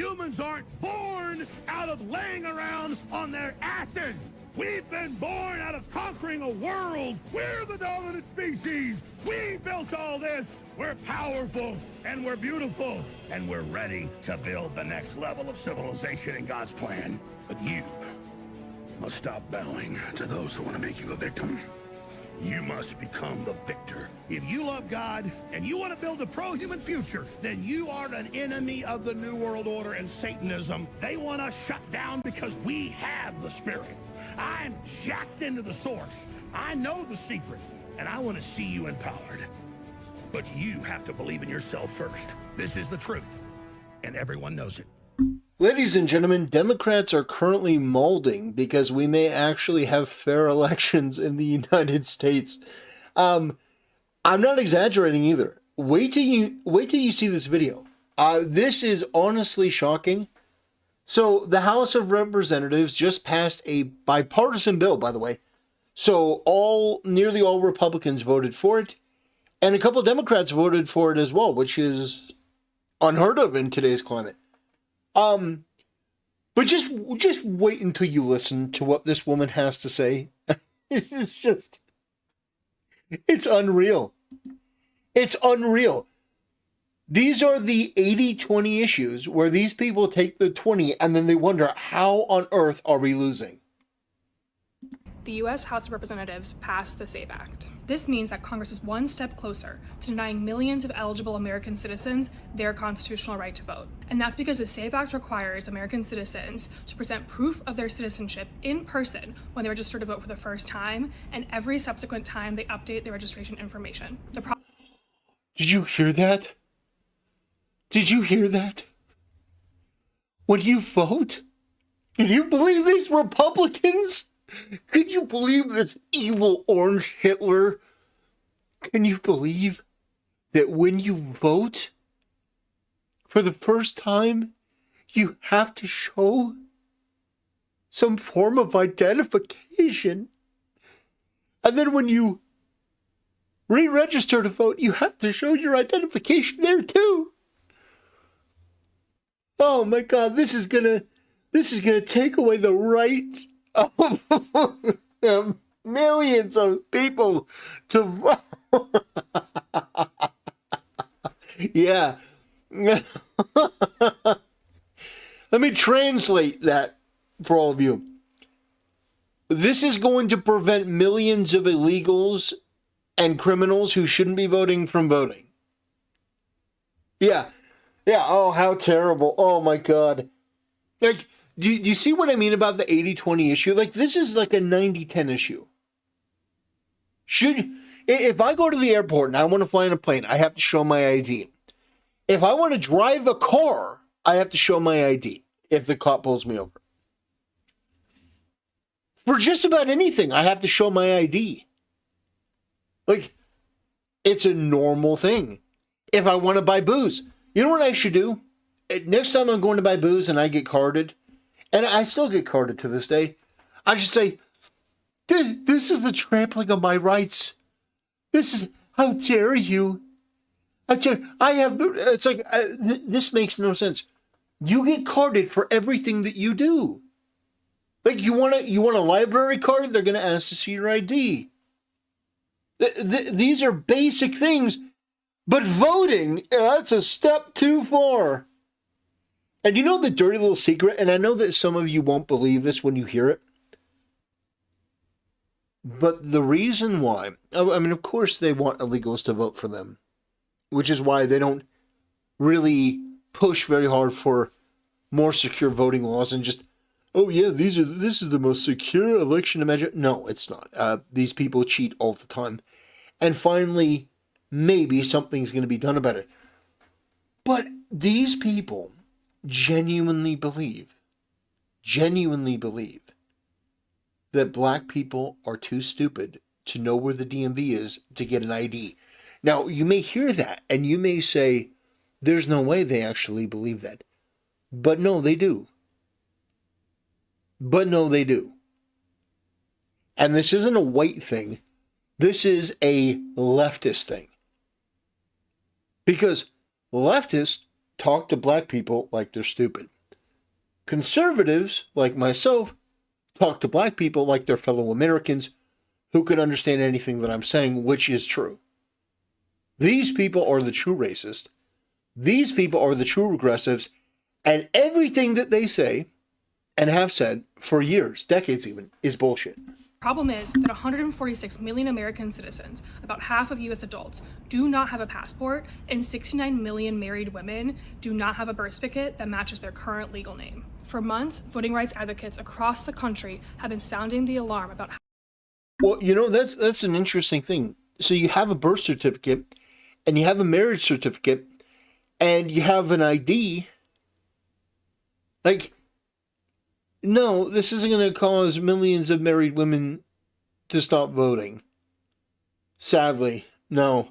Humans aren't born out of laying around on their asses. We've been born out of conquering a world. We're the dominant species. We built all this. We're powerful and we're beautiful and we're ready to build the next level of civilization in God's plan. But you must stop bowing to those who want to make you a victim. You must become the victor. If you love God and you want to build a pro-human future, then you are an enemy of the New World Order and Satanism. They want us shut down because we have the Spirit. I'm jacked into the source. I know the secret, and I want to see you empowered. But you have to believe in yourself first. This is the truth, and everyone knows it. Ladies and gentlemen, Democrats are currently molding because we may actually have fair elections in the United States. I'm not exaggerating either. Wait till you see this video. This is honestly shocking. So the House of Representatives just passed a bipartisan bill, by the way. So nearly all Republicans voted for it, and a couple Democrats voted for it as well, which is unheard of in today's climate. But just wait until you listen to what this woman has to say. It's unreal. It's unreal. These are the 80-20 issues where these people take the 20 and then they wonder, how on earth are we losing? The U.S. House of Representatives passed the SAVE Act. This means that Congress is one step closer to denying millions of eligible American citizens their constitutional right to vote. And that's because the SAVE Act requires American citizens to present proof of their citizenship in person when they register to vote for the first time, and every subsequent time they update their registration information. Did you hear that? Did you hear that? When you vote, can you believe these Republicans? Can you believe this evil orange Hitler? Can you believe that when you vote for the first time, you have to show some form of identification? And then when you re-register to vote, you have to show your identification there too. Oh my God, this is gonna take away the rights of millions of people to vote. Yeah. Let me translate that for all of you. This is going to prevent millions of illegals and criminals who shouldn't be voting from voting. Yeah. Yeah. Oh, how terrible. Oh my God. Like, do you see what I mean about the 80-20 issue? Like, this is like a 90-10 issue. If I go to the airport and I want to fly in a plane, I have to show my ID. If I want to drive a car, I have to show my ID if the cop pulls me over. For just about anything, I have to show my ID. Like, it's a normal thing. If I want to buy booze, you know what I should do? Next time I'm going to buy booze and I get carded, and I still get carded to this day, I should say, this is the trampling of my rights. This is, how dare you? It's like, this makes no sense. You get carded for everything that you do. Like, you want a library card? They're going to ask to see your ID. These are basic things, but voting, that's a step too far. And you know the dirty little secret, and I know that some of you won't believe this when you hear it, but the reason why, I mean, of course they want illegals to vote for them, which is why they don't really push very hard for more secure voting laws and just, oh yeah, this is the most secure election imaginable. No, it's not. These people cheat all the time. And finally, maybe something's going to be done about it. But these people genuinely believe that black people are too stupid to know where the DMV is to get an ID. Now, you may hear that, and you may say, there's no way they actually believe that. But no, they do. And this isn't a white thing. This is a leftist thing. Because leftists talk to black people like they're stupid. Conservatives, like myself, talk to black people like they're fellow Americans who can understand anything that I'm saying, which is true. These people are the true racists. These people are the true regressives. And everything that they say and have said for years, decades even, is bullshit. Problem is that 146 million American citizens, about half of US adults, do not have a passport, and 69 million married women do not have a birth certificate that matches their current legal name. For months, voting rights advocates across the country have been sounding the alarm about how— Well, that's an interesting thing. So you have a birth certificate, and you have a marriage certificate, and you have an ID. Like, no, this isn't going to cause millions of married women to stop voting. Sadly, no.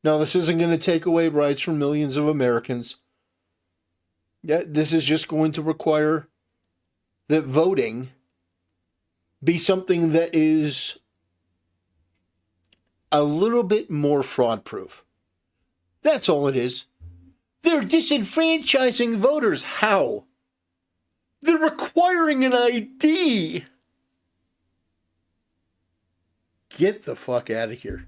No, this isn't going to take away rights from millions of Americans. Yeah, this is just going to require that voting be something that is a little bit more fraud-proof. That's all it is. They're disenfranchising voters. How? They're requiring an ID. Get the fuck out of here.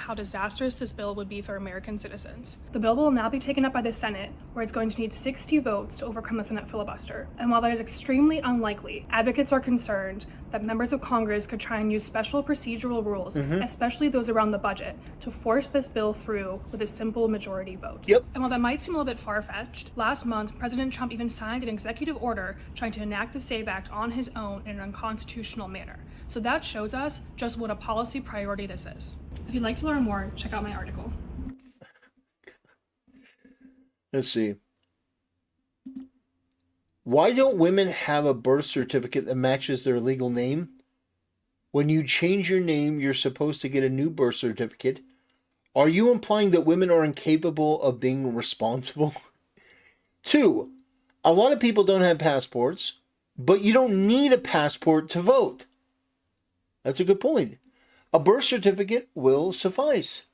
how disastrous this bill would be for American citizens. The bill will now be taken up by the Senate, where it's going to need 60 votes to overcome the Senate filibuster. And while that is extremely unlikely, advocates are concerned that members of Congress could try and use special procedural rules, especially those around the budget, to force this bill through with a simple majority vote. Yep. And while that might seem a little bit far-fetched, last month, President Trump even signed an executive order trying to enact the SAVE Act on his own in an unconstitutional manner. So that shows us just what a policy priority this is. If you'd like to learn more, check out my article. Let's see. Why don't women have a birth certificate that matches their legal name? When you change your name, you're supposed to get a new birth certificate. Are you implying that women are incapable of being responsible? 2, a lot of people don't have passports, but you don't need a passport to vote. That's a good point. A birth certificate will suffice.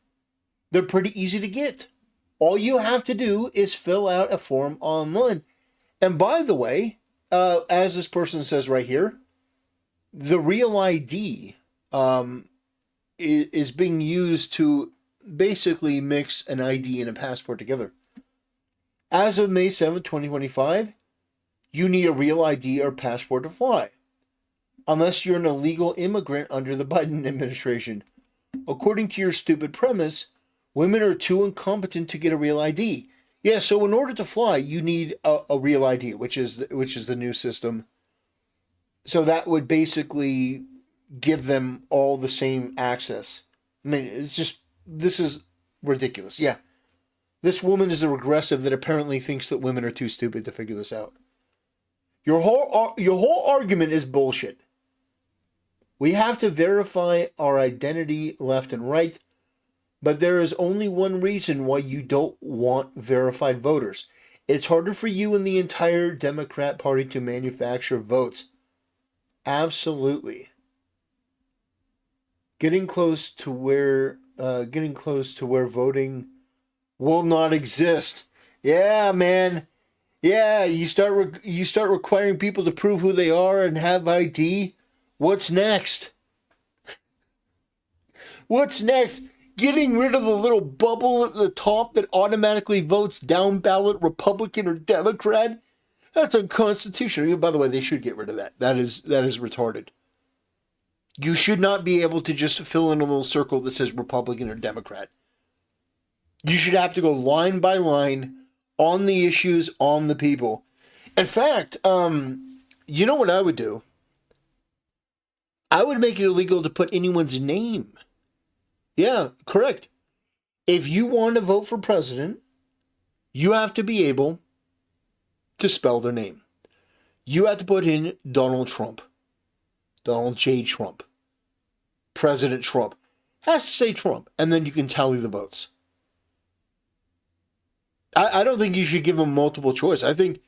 They're pretty easy to get. All you have to do is fill out a form online. And by the way, as this person says right here, the real ID is being used to basically mix an ID and a passport together. As of May 7th, 2025, you need a real ID or passport to fly, unless you're an illegal immigrant under the Biden administration. According to your stupid premise, women are too incompetent to get a real ID. Yeah, so in order to fly, you need a real ID, which is the new system. So that would basically give them all the same access. I mean, this is ridiculous. Yeah, this woman is a regressive that apparently thinks that women are too stupid to figure this out. Your whole argument is bullshit. We have to verify our identity left and right, but there is only one reason why you don't want verified voters. It's harder for you and the entire Democrat Party to manufacture votes. Absolutely. Getting close to where voting will not exist. Yeah, man. Yeah, you start requiring people to prove who they are and have ID. What's next? What's next? Getting rid of the little bubble at the top that automatically votes down ballot Republican or Democrat? That's unconstitutional. By the way, they should get rid of that. That is retarded. You should not be able to just fill in a little circle that says Republican or Democrat. You should have to go line by line on the issues, on the people. In fact, you know what I would do? I would make it illegal to put anyone's name. Yeah, correct. If you want to vote for president, you have to be able to spell their name. You have to put in Donald Trump. Donald J. Trump. President Trump. Has to say Trump, and then you can tally the votes. I don't think you should give them multiple choice. I think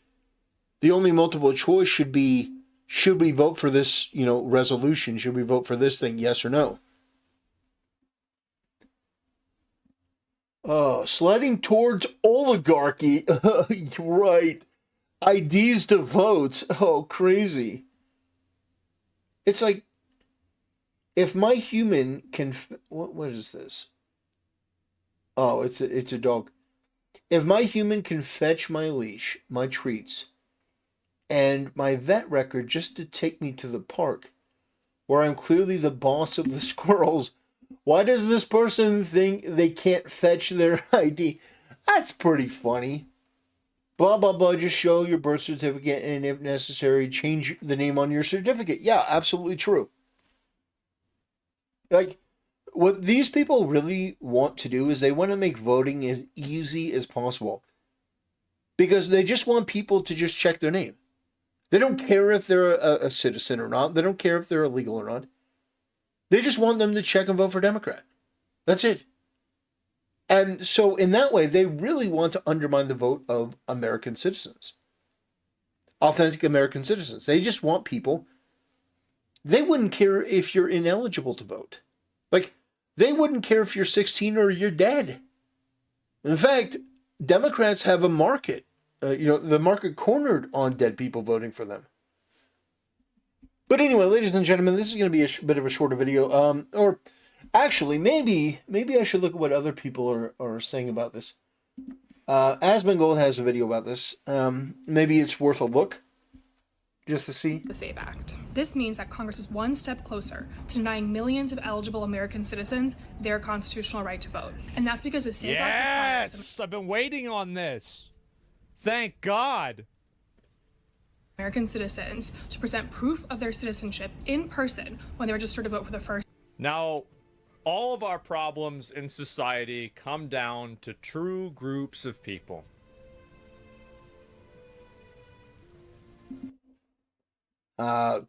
the only multiple choice should be, should we vote for this, resolution? Should we vote for this thing, yes or no? Oh, sliding towards oligarchy. Right. IDs to votes. Oh, crazy. It's like, if my human can... What is this? Oh, it's a dog. If my human can fetch my leash, my treats, and my vet record just to take me to the park, where I'm clearly the boss of the squirrels, why does this person think they can't fetch their ID? That's pretty funny. Blah, blah, blah, just show your birth certificate, and if necessary, change the name on your certificate. Yeah, absolutely true. Like, what these people really want to do is they want to make voting as easy as possible. Because they just want people to just check their name. They don't care if they're a citizen or not. They don't care if they're illegal or not. They just want them to check and vote for Democrat. That's it. And so in that way, they really want to undermine the vote of American citizens. Authentic American citizens. They just want people. They wouldn't care if you're ineligible to vote. Like, they wouldn't care if you're 16 or you're dead. In fact, Democrats have a market. The market cornered on dead people voting for them. But anyway, ladies and gentlemen, this is going to be a bit of a shorter video. Or actually, maybe I should look at what other people are saying about this. Asmongold has a video about this. Maybe it's worth a look, just to see. The SAVE Act. This means that Congress is one step closer to denying millions of eligible American citizens their constitutional right to vote. And that's because the SAVE Act requires... Yes! I've been waiting on this. Thank God. American citizens to present proof of their citizenship in person when they register to vote for the first. Now, all of our problems in society come down to true groups of people.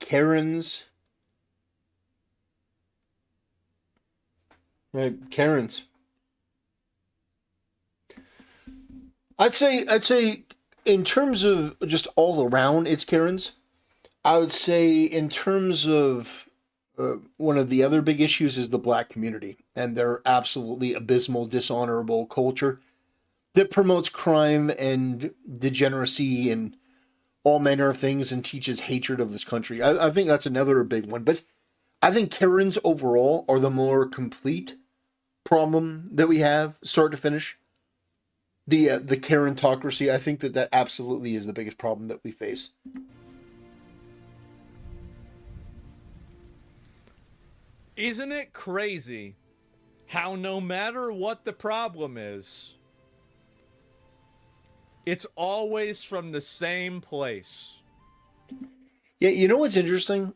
Karens. Karens. I'd say in terms of just all around, it's Karens. I would say in terms of one of the other big issues is the black community and their absolutely abysmal, dishonorable culture that promotes crime and degeneracy and all manner of things and teaches hatred of this country. I think that's another big one. But I think Karens overall are the more complete problem that we have, start to finish. The Karentocracy, I think that absolutely is the biggest problem that we face. Isn't it crazy how no matter what the problem is, it's always from the same place? Yeah, you know what's interesting?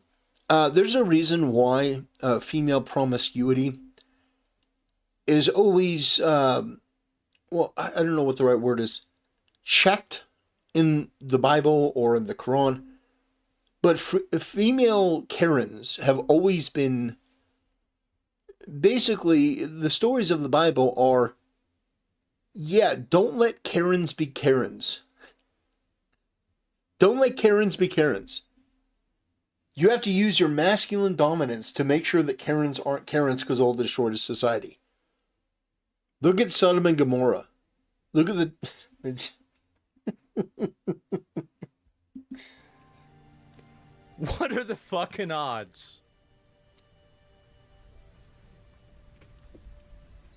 There's a reason why female promiscuity is always... well, I don't know what the right word is, checked in the Bible or in the Quran, but female Karens have always been, basically, the stories of the Bible are, yeah, don't let Karens be Karens. Don't let Karens be Karens. You have to use your masculine dominance to make sure that Karens aren't Karens because it'll destroy the society. Look at Sodom and Gomorrah. Look at the... What are the fucking odds?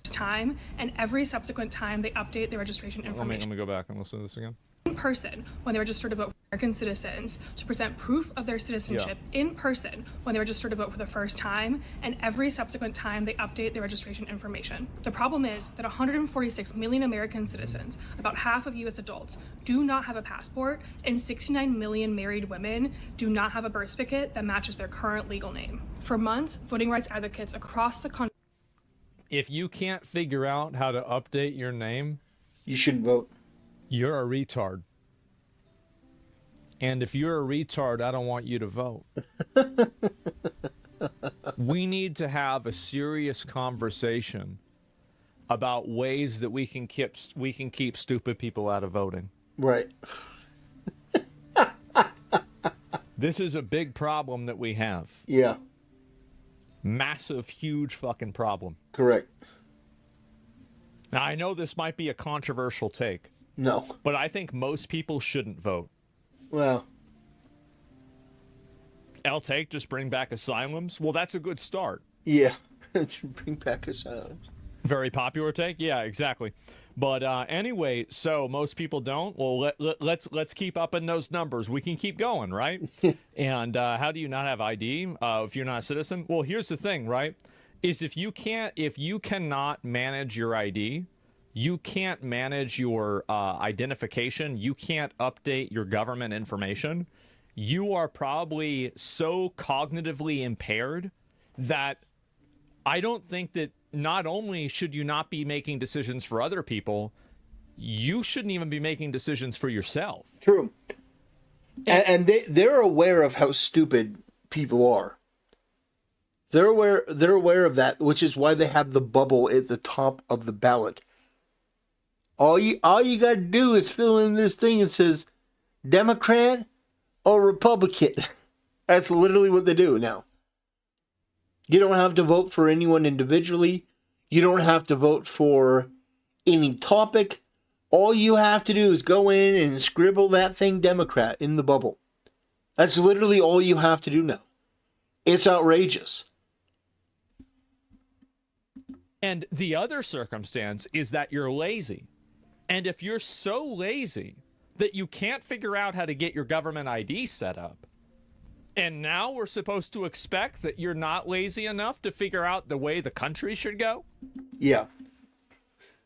Time, and every subsequent time they update their registration information. Let me go back and listen to this again. In person when they register to vote for American citizens to present proof of their citizenship in person when they register to vote for the first time, and every subsequent time they update their registration information. The problem is that 146 million American citizens, about half of U.S. adults, do not have a passport, and 69 million married women do not have a birth certificate that matches their current legal name. For months, voting rights advocates across the country... If you can't figure out how to update your name, You shouldn't vote. you're a retard. And if you're a retard, I don't want you to vote. We need to have a serious conversation about ways that we can keep stupid people out of voting. Right. This is a big problem that we have. Yeah, Massive, huge fucking problem. correct. Now, I know this might be a controversial take, No. but I think most people shouldn't vote. Well, I'll take just bring back asylums. Well, that's a good start. yeah. Bring back asylums. Very popular take. Yeah, exactly. But anyway, so most people don't. Well, let's keep up in those numbers. We can keep going, right? And how do you not have ID if you're not a citizen? Well, here's the thing, right? Is if you cannot manage your ID, you can't manage your identification, you can't update your government information, you are probably so cognitively impaired that I don't think that not only should you not be making decisions for other people, you shouldn't even be making decisions for yourself. True. And they're aware of how stupid people are. They're aware of that, which is why they have the bubble at the top of the ballot. All you got to do is fill in this thing that says Democrat or Republican. That's literally what they do now. You don't have to vote for anyone individually. You don't have to vote for any topic. All you have to do is go in and scribble that thing Democrat in the bubble. That's literally all you have to do now. It's outrageous. And the other circumstance is that you're lazy. And if you're so lazy that you can't figure out how to get your government ID set up, and now we're supposed to expect that you're not lazy enough to figure out the way the country should go? Yeah.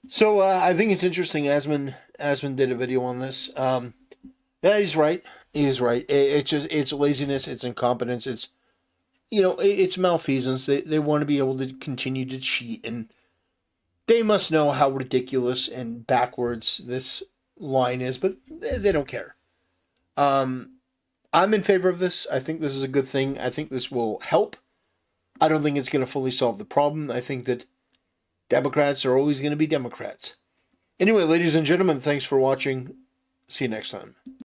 So I think it's interesting. Asman did a video on this. Yeah, he's right. He's right. It's laziness. It's incompetence. It's it's malfeasance. They want to be able to continue to cheat, and they must know how ridiculous and backwards this line is, but they don't care. I'm in favor of this. I think this is a good thing. I think this will help. I don't think it's going to fully solve the problem. I think that Democrats are always going to be Democrats. Anyway, ladies and gentlemen, thanks for watching. See you next time.